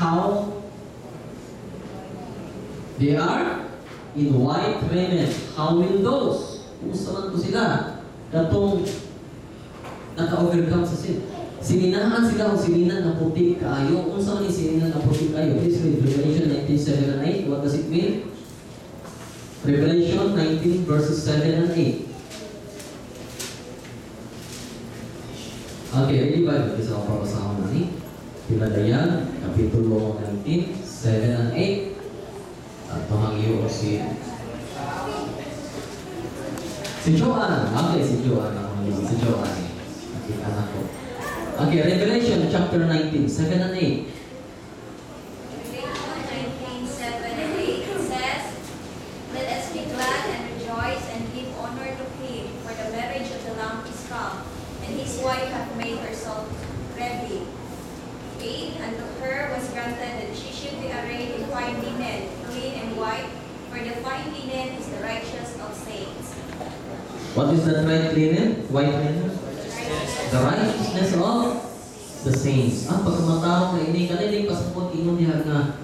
how they are in white raiment. How will those? Kumusta man po sila? Katong naka-overcome sa sin. Sininahan sila o sininan na puti kaayo. Kung saan man yung sininan na puti kayo? Please read Revelation 19:7 and 8. What does it mean? Revelation 19 verses 7 and 8. Okay, ready ba? Isa ko para sa ako nani. Pinadayan, Kapitulo 19, 7 and 8. At tuhang iyo si Joanne. Okay, si Joanne ako nalilig. Si Joanne. Nakita na ko. Okay, Revelation chapter 19, 7 and 8. Revelation 19, 7 and 8 says, "Let us be glad and rejoice and give honor to him, for the marriage of the Lamb is come, and his wife hath made herself ready. 8. And to her was granted that she should be arrayed in fine linen, clean and white, for the fine linen is the righteous of saints." What is that white linen? White linen? The righteousness of the saints. Pagkamatao na ini, kanilig pasapot ingon diha nga